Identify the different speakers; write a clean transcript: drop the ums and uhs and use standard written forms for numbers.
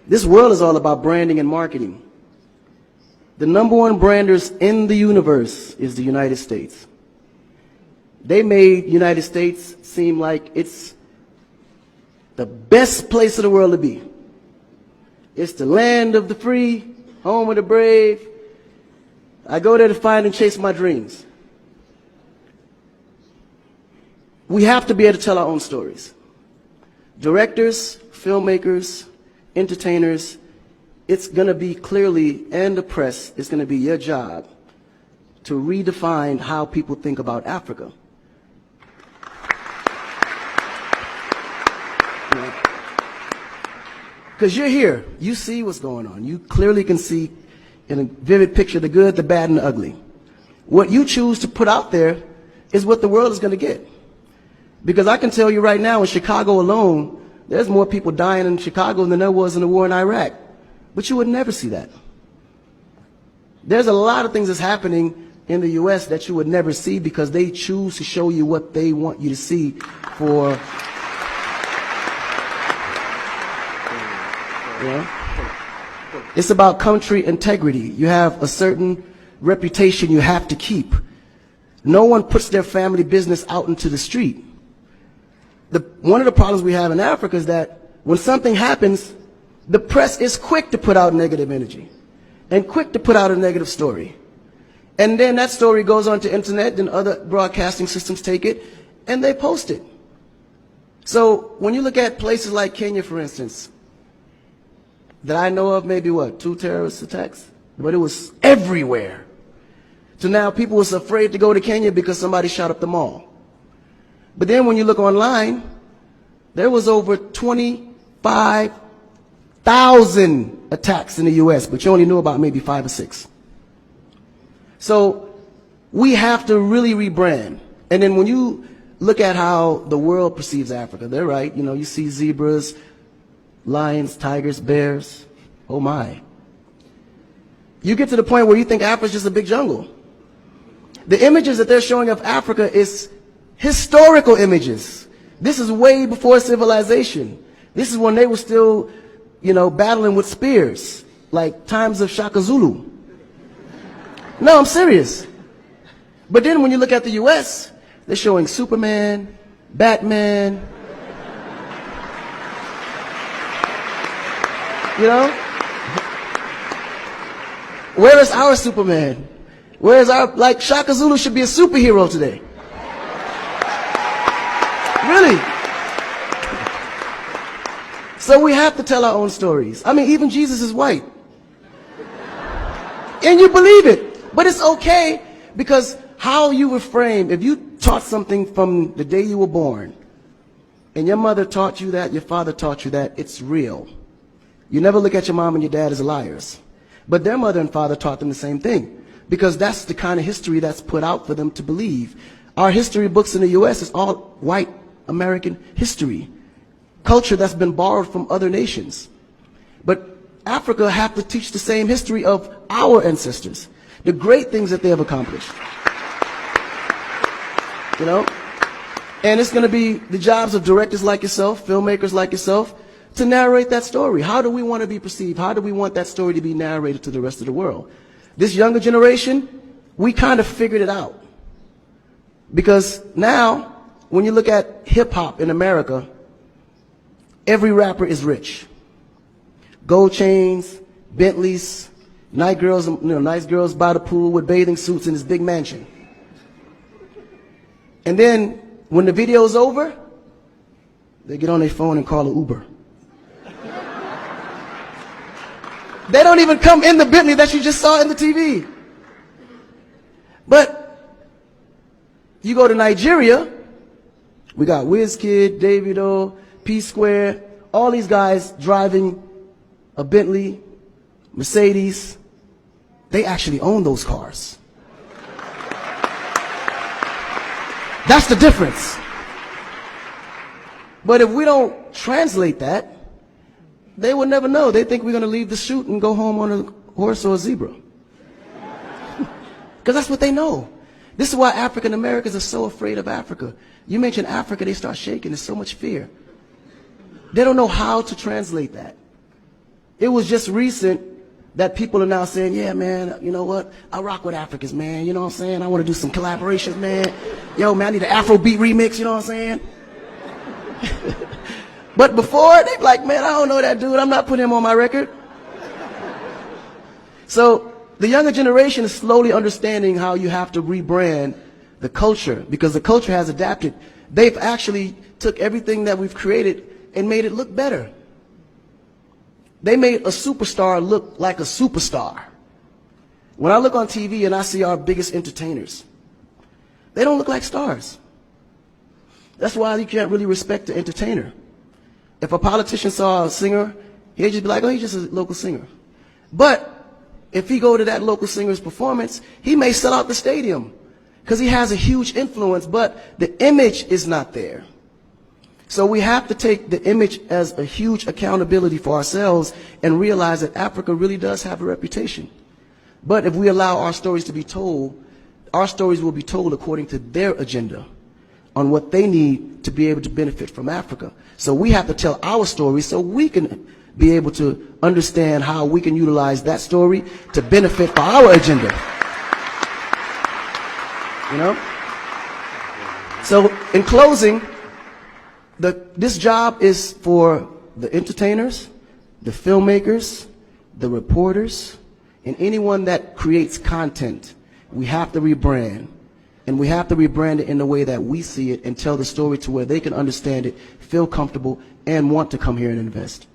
Speaker 1: This world is all about branding and marketing. The #1 branders in the universe is the United States. They made United States seem like it's the best place in the world to be. It's the land of the free, home of the brave. I go there to find and chase my dreams. We have to be able to tell our own stories. Directors, filmmakers, entertainers, it's going to be clearly, and the press, it's going to be your job to redefine how people think about Africa. Because you're here, you see what's going on. You clearly can see in a vivid picture the good, the bad, and the ugly. What you choose to put out there is what the world is going to get. Because I can tell you right now, in Chicago alone, there's more people dying in Chicago than there was in the war in Iraq. But you would never see that. There's a lot of things that's happening in the U.S. that you would never see because they choose to show you what they want you to see for... It's about country integrity. You have a certain reputation you have to keep. No one puts their family business out into the street. One of the problems we have in Africa is that when something happens, the press is quick to put out negative energy and quick to put out a negative story. And then that story goes on to internet, and other broadcasting systems take it and they post it. So when you look at places like Kenya, for instance, that I know of, maybe 2 terrorist attacks, but it was everywhere. So now people was afraid to go to Kenya because somebody shot up the mall. But then when you look online, there was over 25,000 attacks in the U.S., but you only knew about maybe 5 or 6. So we have to really rebrand. And then when you look at how the world perceives Africa, they're right. You know, you see zebras, lions, tigers, bears. Oh my. You get to the point where you think Africa's just a big jungle. The images that they're showing of Africa is historical images. This is way before civilization. This is when they were still, battling with spears, like times of Shaka Zulu. No, I'm serious. But then when you look at the U.S., they're showing Superman, Batman, Where is our Superman? Where is our, Shaka Zulu should be a superhero today. Really. So we have to tell our own stories. I mean, even Jesus is white. And you believe it. But it's okay, because how you were framed, if you taught something from the day you were born, and your mother taught you that, your father taught you that, it's real. You never look at your mom and your dad as liars. But their mother and father taught them the same thing, because that's the kind of history that's put out for them to believe. Our history books in the U.S. is all white American history, culture that's been borrowed from other nations. But Africa have to teach the same history of our ancestors, the great things that they have accomplished. And it's going to be the jobs of directors like yourself, filmmakers like yourself, to narrate that story. How do we want to be perceived? How do we want that story to be narrated to the rest of the world? This younger generation, we kind of figured it out. Because now, when you look at hip-hop in America, every rapper is rich. Gold chains, Bentleys, nice girls by the pool with bathing suits in this big mansion. And then, when the video's over, they get on their phone and call an Uber. They don't even come in the Bentley that you just saw in the TV. But you go to Nigeria, we got Wizkid, Davido, P-Square, all these guys driving a Bentley, Mercedes. They actually own those cars. That's the difference. But if we don't translate that, they will never know. They think we're going to leave the shoot and go home on a horse or a zebra. Because that's what they know. This is why African Americans are so afraid of Africa. You mention Africa, they start shaking. There's so much fear. They don't know how to translate that. It was just recent that people are now saying, yeah, man, you know what? I rock with Africans, man. You know what I'm saying? I want to do some collaborations, man. Yo, man, I need an Afrobeat remix, you know what I'm saying? But before, they'd be like, man, I don't know that dude. I'm not putting him on my record. So the younger generation is slowly understanding how you have to rebrand the culture, because the culture has adapted. They've actually took everything that we've created and made it look better. They made a superstar look like a superstar. When I look on TV and I see our biggest entertainers, they don't look like stars. That's why you can't really respect the entertainer. If a politician saw a singer, he'd just be like, oh, he's just a local singer. But if he go to that local singer's performance, he may sell out the stadium because he has a huge influence, but the image is not there. So we have to take the image as a huge accountability for ourselves and realize that Africa really does have a reputation. But if we allow our stories to be told, our stories will be told according to their agenda on what they need to be able to benefit from Africa. So we have to tell our story so we can be able to understand how we can utilize that story to benefit for our agenda. You know? So in closing, this job is for the entertainers, the filmmakers, the reporters, and anyone that creates content. We have to rebrand. And we have to rebrand it in the way that we see it and tell the story to where they can understand it, feel comfortable, and want to come here and invest.